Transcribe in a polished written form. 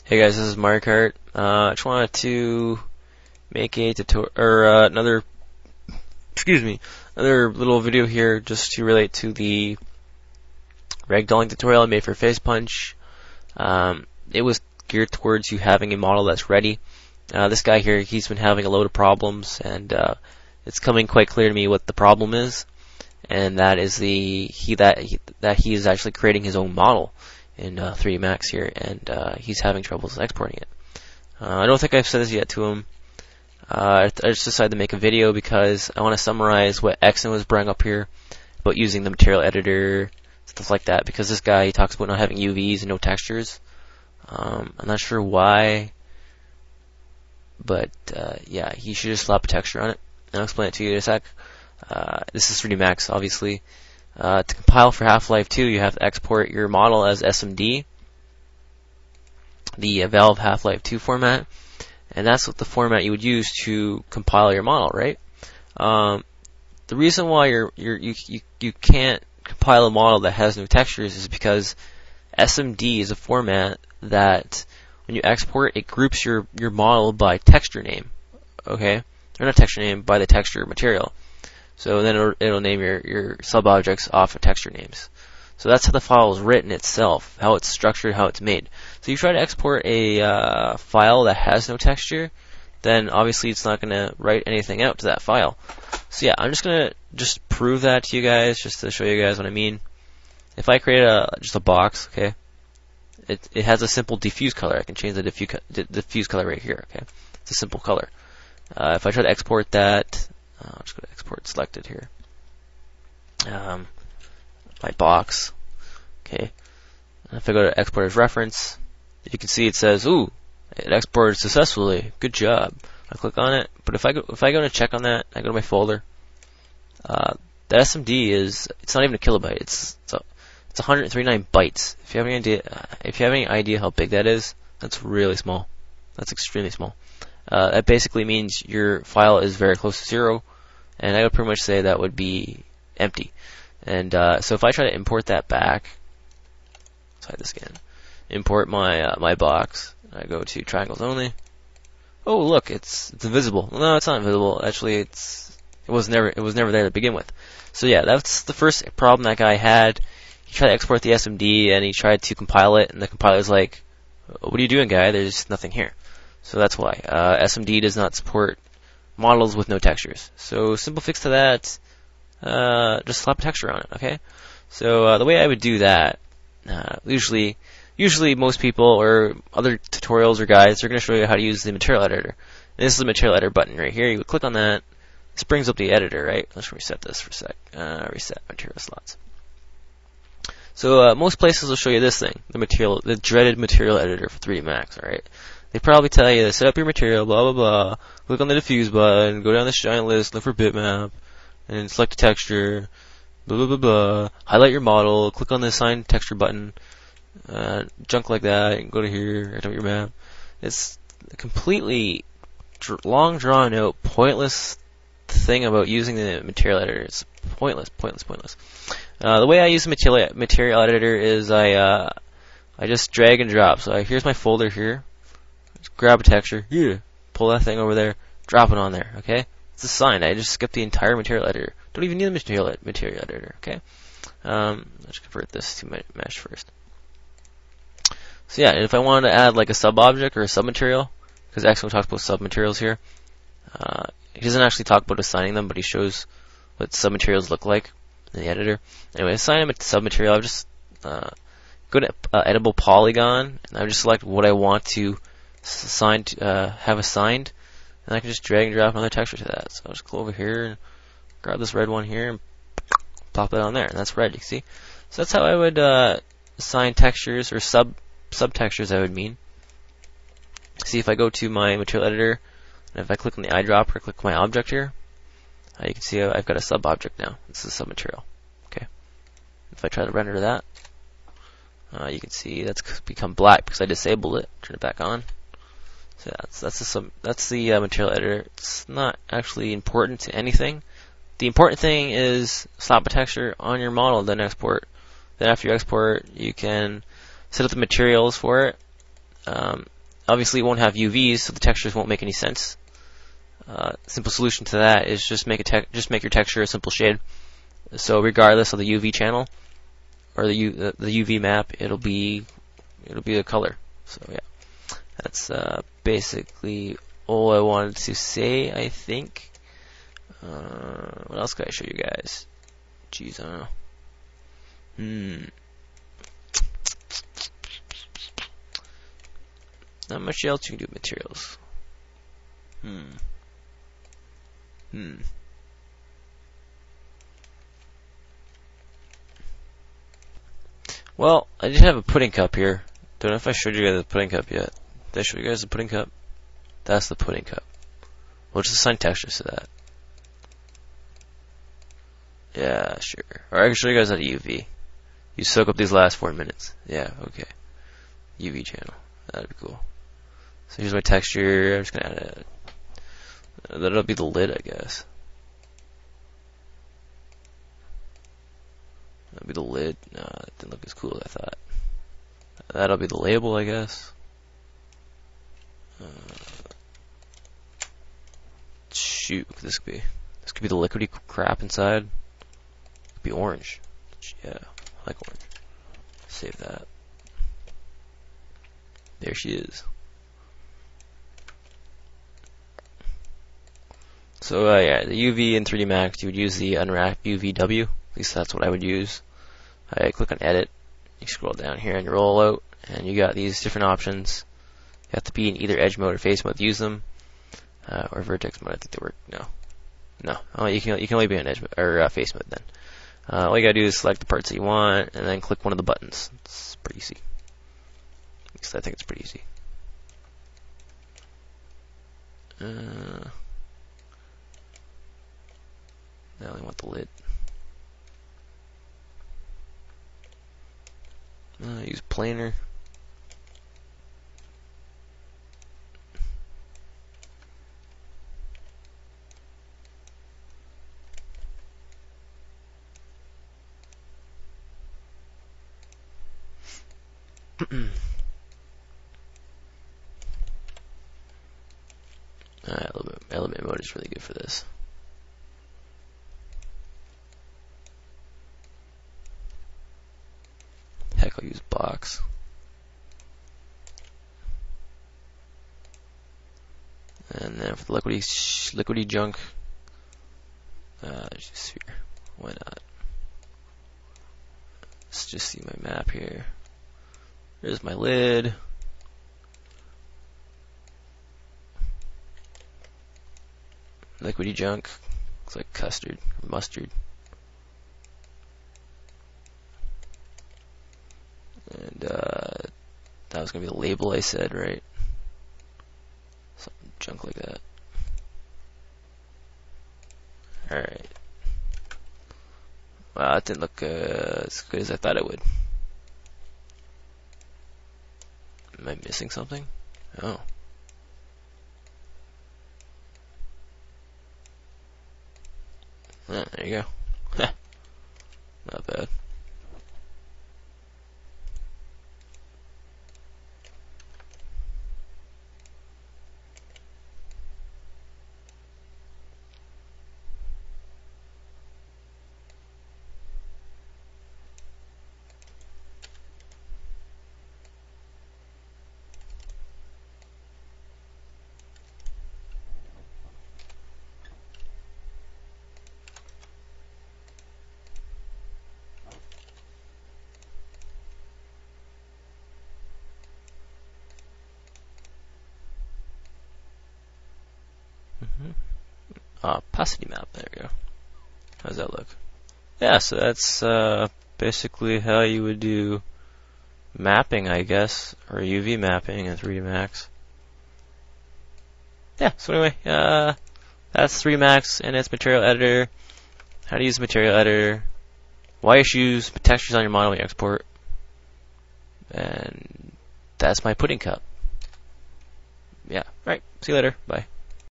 Hey guys, this is Mario Kart. I just wanted to make a tutorial or another little video here just to relate to the ragdolling tutorial I made for Face Punch. It was geared towards you having a model that's ready. This guy here, he's been having a load of problems, and it's coming quite clear to me what the problem is, and that is he is actually creating his own model in 3D Max here, and he's having troubles exporting it. I don't think I've said this yet to him. I just decided to make a video because I want to summarize what Exon was bringing up here about using the material editor, stuff like that, because this guy, he talks about not having UVs and no textures. I'm not sure why, but yeah, he should just slap a texture on it. I'll explain it to you in a sec. This is 3D Max, obviously. To compile for Half-Life 2, you have to export your model as SMD, the Valve Half-Life 2 format, and that's what the format you would use to compile your model, right? The reason why you can't compile a model that has no textures is because SMD is a format that when you export, it groups your model by texture name, okay? Or not texture name, by the texture material. So then it'll name your sub-objects off of texture names. So that's how the file is written itself, how it's structured, how it's made. So you try to export a file that has no texture, then obviously it's not going to write anything out to that file. So yeah, I'm just going to prove that to you guys, just to show you guys what I mean. If I create just a box, okay, it has a simple diffuse color. I can change the diffuse color right here, okay? It's a simple color. If I try to export that, I'll just go to export selected here. My box. Okay. And if I go to export as reference, you can see it says, "Ooh, it exported successfully. Good job." I click on it, but if I go to check on that, I go to my folder. The SMD it's not even a kilobyte. It's 139 bytes. If you have any idea how big that is, that's really small. That's extremely small. That basically means your file is very close to zero, and I would pretty much say that would be empty. And so if I try to import that back, let's hide this again. Import my box. I go to triangles only. Oh, look, it's invisible. No, it's not invisible. Actually, it was never there to begin with. So yeah, that's the first problem that guy had. He tried to export the SMD and he tried to compile it, and the compiler's like, "What are you doing, guy? There's nothing here." So that's why SMD does not support models with no textures. So simple fix to that, just slap a texture on it, okay? So the way I would do that, usually most people or other tutorials or guides are going to show you how to use the material editor. And this is the material editor button right here. You would click on that. This brings up the editor, right? Let's reset this for a sec. Reset material slots. So most places will show you this thing, the dreaded material editor for 3D Max, alright? They probably tell you to set up your material, blah, blah, blah, click on the diffuse button, go down this giant list, look for bitmap, and select a texture, blah, blah, blah, blah, highlight your model, click on the assign texture button, junk like that, and go to here, write out your map. It's a completely long, drawn out, pointless thing about using the material editor. It's pointless. The way I use the material editor is I just drag and drop. So here's my folder here. Just grab a texture, pull that thing over there, drop it on there, okay? It's assigned. I just skip the entire material editor. Don't even need the material editor, okay? Let's convert this to my mesh first. So yeah, if I wanted to add like a sub-object or a sub-material, because Exo talks about sub-materials here, he doesn't actually talk about assigning them, but he shows what sub-materials look like in the editor. Anyway, assign him a sub-material. I'll just go to editable polygon, and I just select what I want to have assigned, and I can just drag and drop another texture to that. So I'll just go over here and grab this red one here and plop it on there, and that's red, you see. So that's how I would assign textures, or sub-textures I would mean. See, if I go to my material editor, and if I click on the eyedropper, click my object here, you can see I've got a sub-object now. This is a sub-material. Okay. If I try to render that, you can see that's become black because I disabled it. Turn it back on. So that's the material editor. It's not actually important to anything. The important thing is slap a texture on your model, then export. Then after you export, you can set up the materials for it. obviously it won't have UVs, so the textures won't make any sense. Simple solution to that is just make your texture a simple shade. So regardless of the UV channel or the UV map, it'll be a color. So yeah, that's basically all I wanted to say, I think. What else can I show you guys? Jeez, I don't know. Not much else you can do with materials. Well, I did have a pudding cup here. Don't know if I showed you guys the pudding cup yet. Did I show you guys the pudding cup? That's the pudding cup. We'll just assign textures to that. Yeah, sure. Or I can show you guys how to UV. You soak up these last 4 minutes. Yeah, okay. UV channel. That'd be cool. So here's my texture. I'm just gonna add that'll be the lid, I guess. That'll be the lid. No, it didn't look as cool as I thought. That'll be the label, I guess. Shoot, what could this be? This could be the liquidy crap inside. It could be orange. Yeah, I like orange. Save that. There she is. So yeah, the UV in 3D Max, you would use the unwrap UVW. At least that's what I would use. I click on Edit. You scroll down here on your rollout, and you got these different options. You have to be in either edge mode or face mode to use them, or vertex mode. I think they work. No. Oh, you can only be in edge mode, or face mode then. All you gotta do is select the parts that you want, and then click one of the buttons. It's pretty easy. At least I think it's pretty easy. I only want the lid. Use planer. Element mode is really good for this. Heck, I'll use box. And then for the liquidy junk, just sphere. Why not? Let's just see my map here. There's my lid. Liquidy junk. Looks like custard or mustard. And that was gonna be the label I said, right? Something junk like that. Alright. Wow, that didn't look as good as I thought it would. Am I missing something? Oh. There you go. Not bad. Opacity map, there we go. How does that look? Yeah, so that's basically how you would do mapping, I guess, or UV mapping in 3D Max. Yeah, so anyway, that's 3D Max and its material editor. How to use the material editor. Why issues, textures on your model when you export. And that's my pudding cup. Yeah, alright, see you later, bye.